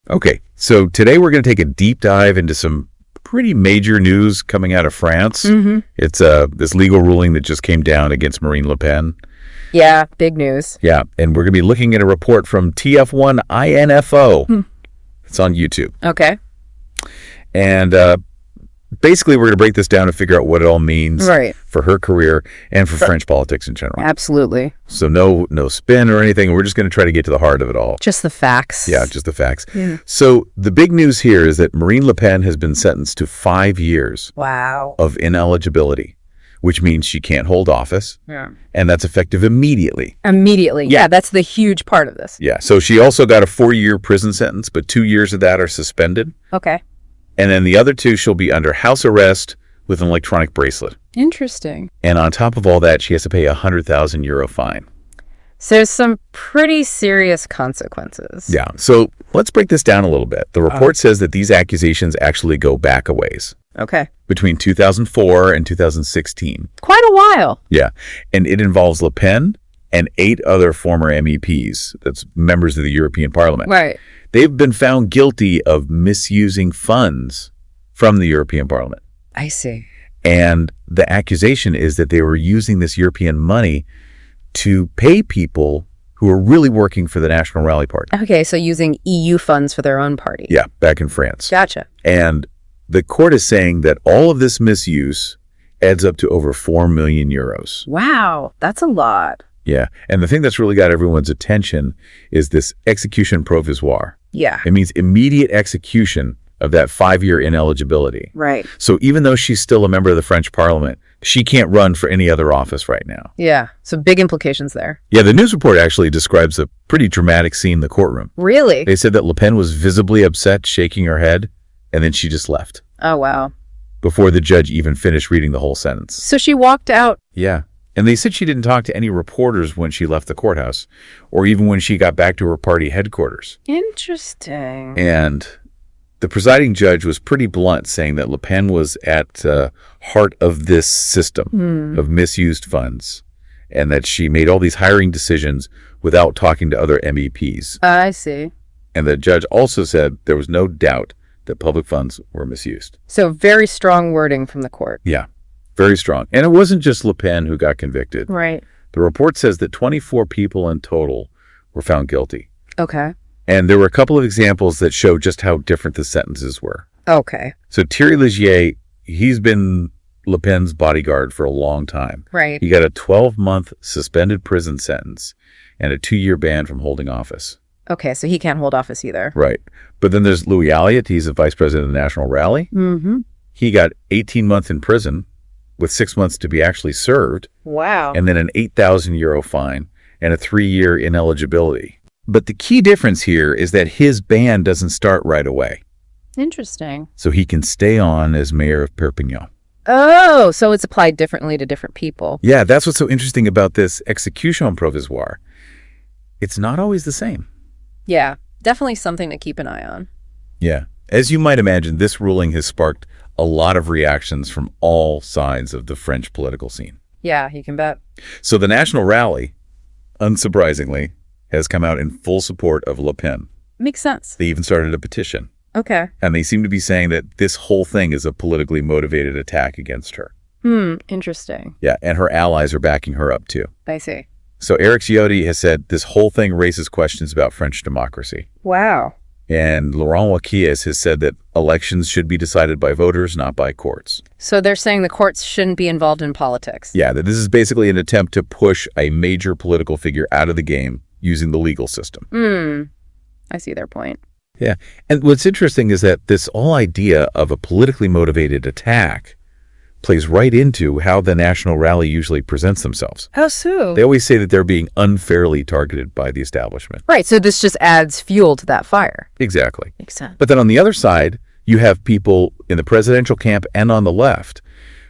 Okay, so today we're going to take a deep dive into some pretty major news coming out of France. It's this legal ruling that just came down against Marine Le Pen. Yeah, big news. Yeah, and we're going to be looking at a report from TF1 INFO. It's on YouTube. Okay. And basically, we're going to break this down and figure out what it all means for her career and for French politics in general. Absolutely. So no spin or anything. We're just going to try to get to the heart of it all. Just the facts. Yeah, just the facts. Yeah. So the big news here is that Marine Le Pen has been sentenced to 5 years of ineligibility, which means she can't hold office. Yeah. And that's effective immediately. Immediately. Yeah, that's the huge part of this. Yeah. So she also got a 4-year prison sentence, but 2 years of that are suspended. Okay. And then the other 2, she'll be under house arrest with an electronic bracelet. Interesting. And on top of all that, she has to pay a €100,000 fine. So there's some pretty serious consequences. Yeah. So let's break this down a little bit. The report says that these accusations actually go back a ways. Okay. Between 2004 and 2016. Quite a while. Yeah. And it involves Le Pen and 8 other former MEPs. That's members of the European Parliament. Right. They've been found guilty of misusing funds from the European Parliament. I see. And the accusation is that they were using this European money to pay people who are really working for the National Rally Party. Okay, so using EU funds for their own party. Yeah, back in France. Gotcha. And the court is saying that all of this misuse adds up to over €4 million. Wow, that's a lot. Yeah, and the thing that's really got everyone's attention is this execution provisoire. Yeah. It means immediate execution of that 5-year ineligibility. Right. So even though she's still a member of the French Parliament, she can't run for any other office right now. Yeah, so big implications there. Yeah, the news report actually describes a pretty dramatic scene in the courtroom. Really? They said that Le Pen was visibly upset, shaking her head, and then she just left. Oh, wow. Before the judge even finished reading the whole sentence. So she walked out. Yeah. And they said she didn't talk to any reporters when she left the courthouse, or even when she got back to her party headquarters. Interesting. And the presiding judge was pretty blunt, saying that Le Pen was at the heart of this system of misused funds, and that she made all these hiring decisions without talking to other MEPs. I see. And the judge also said there was no doubt that public funds were misused. So very strong wording from the court. Yeah. Very strong. And it wasn't just Le Pen who got convicted. Right. The report says that 24 people in total were found guilty. Okay. And there were a couple of examples that show just how different the sentences were. Okay. So Thierry Ligier, he's been Le Pen's bodyguard for a long time. Right. He got a 12-month suspended prison sentence and a 2-year ban from holding office. Okay, so he can't hold office either. Right. But then there's Louis Alliot. He's the vice president of the National Rally. Mm-hmm. He got 18 months in prison, with 6 months to be actually served. Wow. And then an €8,000 fine and a 3-year ineligibility. But the key difference here is that his ban doesn't start right away. Interesting. So he can stay on as mayor of Perpignan. Oh, so it's applied differently to different people. Yeah, that's what's so interesting about this execution provisoire. It's not always the same. Yeah, definitely something to keep an eye on. Yeah. As you might imagine, this ruling has sparked a lot of reactions from all sides of the French political scene. Yeah, you can bet. So the National Rally, unsurprisingly, has come out in full support of Le Pen. Makes sense. They even started a petition. Okay. And they seem to be saying that this whole thing is a politically motivated attack against her. Interesting. Yeah, and her allies are backing her up too. I see. So Eric Ciotti has said this whole thing raises questions about French democracy. Wow. And Laurent Wauquiez has said that elections should be decided by voters, not by courts. So they're saying the courts shouldn't be involved in politics. Yeah, that this is basically an attempt to push a major political figure out of the game using the legal system. I see their point. Yeah. And what's interesting is that this whole idea of a politically motivated attack plays right into how the National Rally usually presents themselves. How so? They always say that they're being unfairly targeted by the establishment. Right, so this just adds fuel to that fire. Exactly. Makes sense. But then on the other side, you have people in the presidential camp and on the left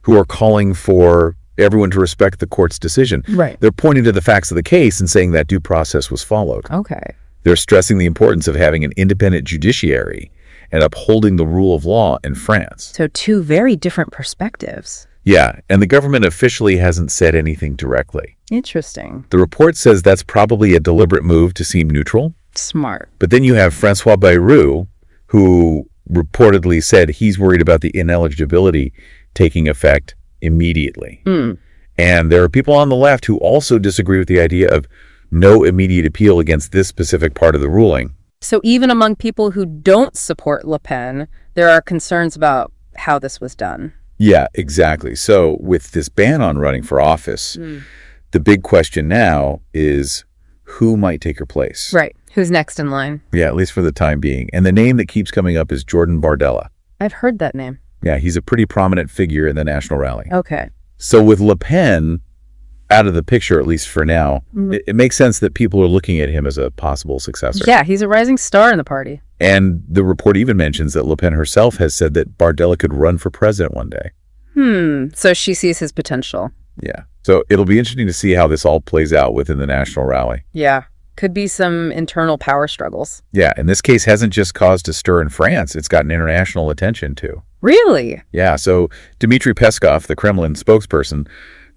who are calling for everyone to respect the court's decision. Right. They're pointing to the facts of the case and saying that due process was followed. Okay. They're stressing the importance of having an independent judiciary and upholding the rule of law in France. So two very different perspectives. Yeah, and the government officially hasn't said anything directly. Interesting. The report says that's probably a deliberate move to seem neutral, Smart. But then you have Francois Bayrou, who reportedly said he's worried about the ineligibility taking effect immediately. And there are people on the left who also disagree with the idea of no immediate appeal against this specific part of the ruling. So even among people who don't support Le Pen, there are concerns about how this was done. Yeah, exactly. So with this ban on running for office, the big question now is who might take her place? Right. Who's next in line? Yeah, at least for the time being. And the name that keeps coming up is Jordan Bardella. I've heard that name. Yeah, he's a pretty prominent figure in the National Rally. Okay. So with Le Pen out of the picture, at least for now, it makes sense that people are looking at him as a possible successor. Yeah, he's a rising star in the party. And the report even mentions that Le Pen herself has said that Bardella could run for president one day. So she sees his potential. Yeah. So it'll be interesting to see how this all plays out within the National Rally. Yeah. Could be some internal power struggles. Yeah, and this case hasn't just caused a stir in France. It's gotten international attention, too. Really? Yeah, so Dmitry Peskov, the Kremlin spokesperson,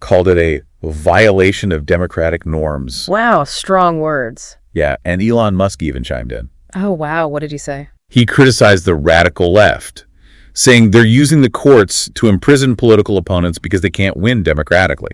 called it a violation of democratic norms. Wow, strong words. Yeah, and Elon Musk even chimed in. Oh, wow. What did he say? He criticized the radical left, saying they're using the courts to imprison political opponents because they can't win democratically.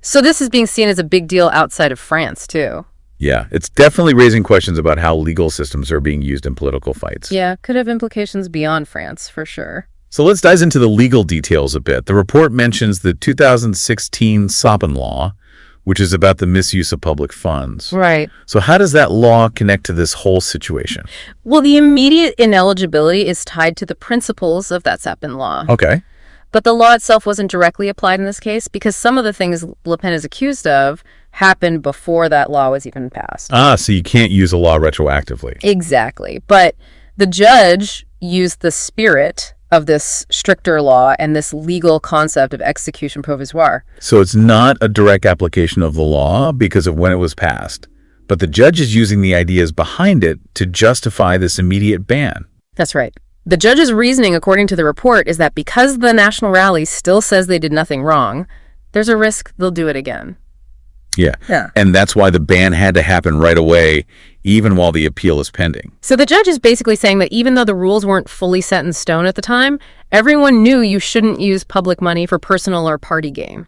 So this is being seen as a big deal outside of France, too. Yeah, it's definitely raising questions about how legal systems are being used in political fights. Yeah, could have implications beyond France, for sure. So let's dive into the legal details a bit. The report mentions the 2016 Sabin Law, which is about the misuse of public funds. Right. So how does that law connect to this whole situation? Well, the immediate ineligibility is tied to the principles of that Sapin Law. Okay. But the law itself wasn't directly applied in this case because some of the things Le Pen is accused of happened before that law was even passed. So you can't use a law retroactively. Exactly. But the judge used the spirit of this stricter law and this legal concept of execution provisoire. So it's not a direct application of the law because of when it was passed, but the judge is using the ideas behind it to justify this immediate ban. That's right. The judge's reasoning, according to the report, is that because the National Rally still says they did nothing wrong, there's a risk they'll do it again. Yeah. And that's why the ban had to happen right away, even while the appeal is pending. So the judge is basically saying that even though the rules weren't fully set in stone at the time, everyone knew you shouldn't use public money for personal or party gain.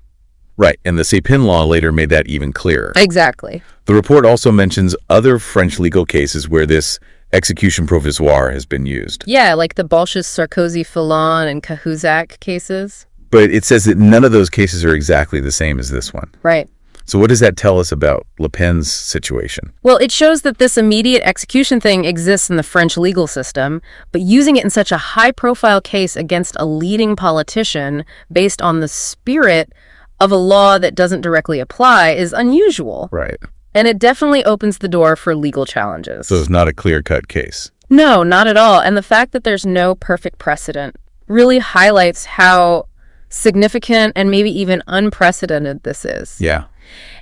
Right, and the Sapin Law later made that even clearer. Exactly. The report also mentions other French legal cases where this execution provisoire has been used. Yeah, like the Balchus, Sarkozy, Fillon, and Cahuzac cases. But it says that none of those cases are exactly the same as this one. Right. So what does that tell us about Le Pen's situation? Well, it shows that this immediate execution thing exists in the French legal system, but using it in such a high-profile case against a leading politician based on the spirit of a law that doesn't directly apply is unusual. Right. And it definitely opens the door for legal challenges. So it's not a clear-cut case. No, not at all. And the fact that there's no perfect precedent really highlights how significant and maybe even unprecedented this is. Yeah.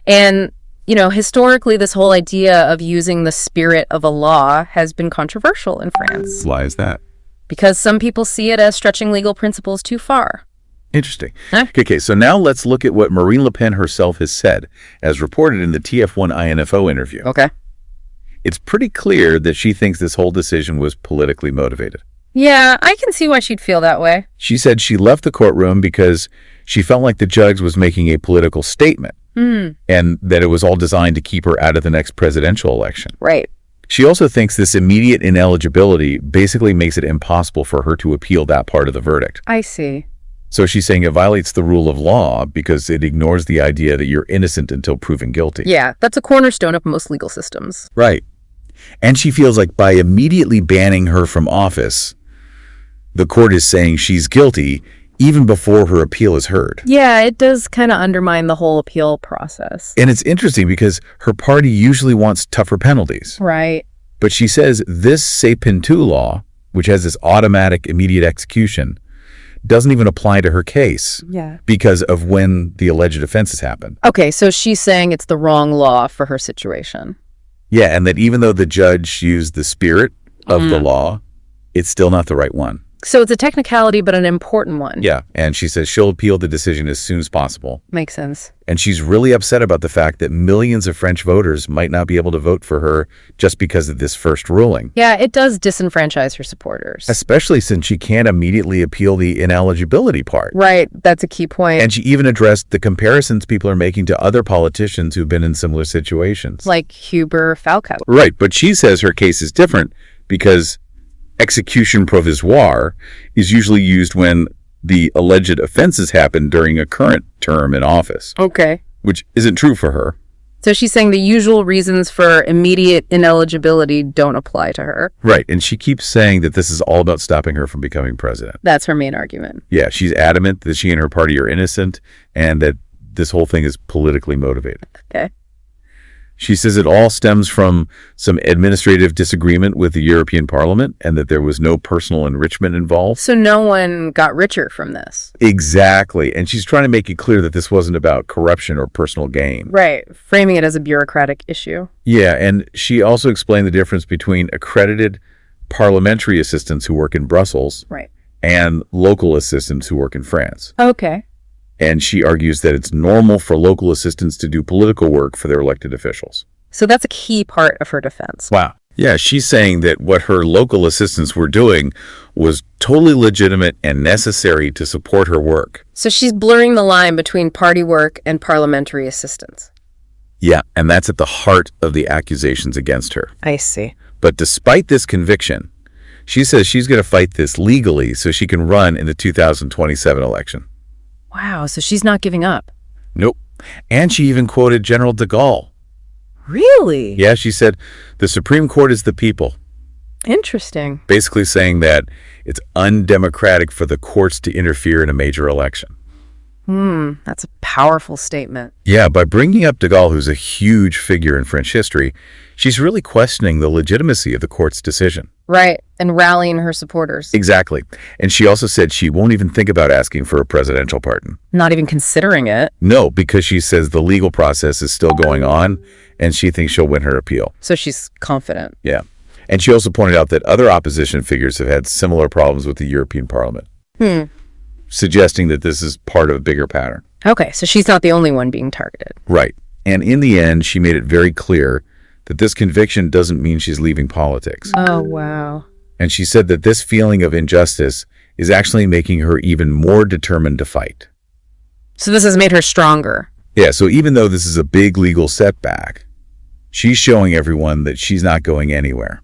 And, historically, this whole idea of using the spirit of a law has been controversial in France. Why is that? Because some people see it as stretching legal principles too far. Interesting. Huh? Okay, so now let's look at what Marine Le Pen herself has said, as reported in the TF1 INFO interview. Okay. It's pretty clear that she thinks this whole decision was politically motivated. Yeah, I can see why she'd feel that way. She said she left the courtroom because she felt like the judge was making a political statement and that it was all designed to keep her out of the next presidential election. Right. She also thinks this immediate ineligibility basically makes it impossible for her to appeal that part of the verdict. I see. So she's saying it violates the rule of law because it ignores the idea that you're innocent until proven guilty. Yeah, that's a cornerstone of most legal systems. Right. And she feels like by immediately banning her from office, the court is saying she's guilty even before her appeal is heard. Yeah, it does kind of undermine the whole appeal process. And it's interesting because her party usually wants tougher penalties. Right. But she says this Sapin 2 law, which has this automatic immediate execution, doesn't even apply to her case because of when the alleged offenses happened. Okay, so she's saying it's the wrong law for her situation. Yeah, and that even though the judge used the spirit of the law, it's still not the right one. So it's a technicality, but an important one. Yeah, and she says she'll appeal the decision as soon as possible. Makes sense. And she's really upset about the fact that millions of French voters might not be able to vote for her just because of this first ruling. Yeah, it does disenfranchise her supporters. Especially since she can't immediately appeal the ineligibility part. Right, that's a key point. And she even addressed the comparisons people are making to other politicians who've been in similar situations. Like Huber Falco. Right, but she says her case is different because execution provisoire is usually used when the alleged offenses happen during a current term in office. Okay. Which isn't true for her. So she's saying the usual reasons for immediate ineligibility don't apply to her. Right, and she keeps saying that this is all about stopping her from becoming president. That's her main argument. Yeah, she's adamant that she and her party are innocent and that this whole thing is politically motivated. Okay. She says it all stems from some administrative disagreement with the European Parliament and that there was no personal enrichment involved. So no one got richer from this. Exactly. And she's trying to make it clear that this wasn't about corruption or personal gain. Right. Framing it as a bureaucratic issue. Yeah, and she also explained the difference between accredited parliamentary assistants who work in Brussels Right. and local assistants who work in France. Okay. And she argues that it's normal for local assistants to do political work for their elected officials. So that's a key part of her defense. Wow. Yeah, she's saying that what her local assistants were doing was totally legitimate and necessary to support her work. So she's blurring the line between party work and parliamentary assistance. Yeah, and that's at the heart of the accusations against her. I see. But despite this conviction, she says she's going to fight this legally so she can run in the 2027 election. Wow, so she's not giving up. Nope. And she even quoted General de Gaulle. Really? Yeah, she said, the Supreme Court is the people. Interesting. Basically saying that it's undemocratic for the courts to interfere in a major election. That's a powerful statement. Yeah, by bringing up de Gaulle, who's a huge figure in French history, she's really questioning the legitimacy of the court's decision. Right, and rallying her supporters. Exactly. And she also said she won't even think about asking for a presidential pardon. Not even considering it. No, because she says the legal process is still going on, and she thinks she'll win her appeal. So she's confident. Yeah. And she also pointed out that other opposition figures have had similar problems with the European Parliament, suggesting that this is part of a bigger pattern. Okay, so she's not the only one being targeted. Right. And in the end, she made it very clear that this conviction doesn't mean she's leaving politics. Oh, wow. And she said that this feeling of injustice is actually making her even more determined to fight. So this has made her stronger. Yeah, so even though this is a big legal setback, she's showing everyone that she's not going anywhere.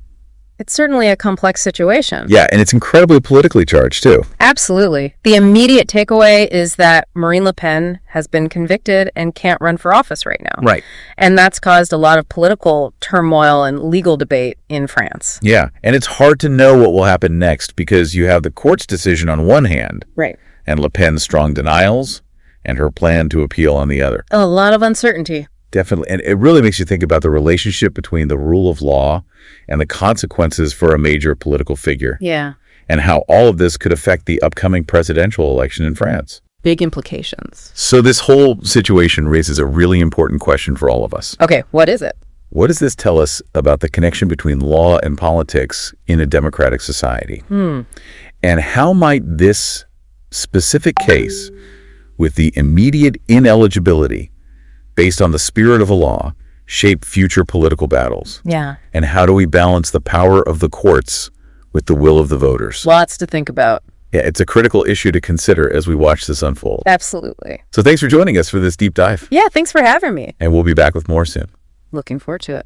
It's certainly a complex situation. Yeah, and it's incredibly politically charged, too. Absolutely. The immediate takeaway is that Marine Le Pen has been convicted and can't run for office right now. Right. And that's caused a lot of political turmoil and legal debate in France. Yeah, and it's hard to know what will happen next because you have the court's decision on one hand, Right. and Le Pen's strong denials, and her plan to appeal on the other. A lot of uncertainty. Definitely. And it really makes you think about the relationship between the rule of law and the consequences for a major political figure, Yeah. and how all of this could affect the upcoming presidential election in France. Big implications. So this whole situation raises a really important question for all of us. Okay, what is it? What does this tell us about the connection between law and politics in a democratic society? And how might this specific case with the immediate ineligibility based on the spirit of a law shape future political battles? Yeah. And how do we balance the power of the courts with the will of the voters? Lots to think about. Yeah, it's a critical issue to consider as we watch this unfold. Absolutely. So thanks for joining us for this deep dive. Yeah, thanks for having me. And we'll be back with more soon. Looking forward to it.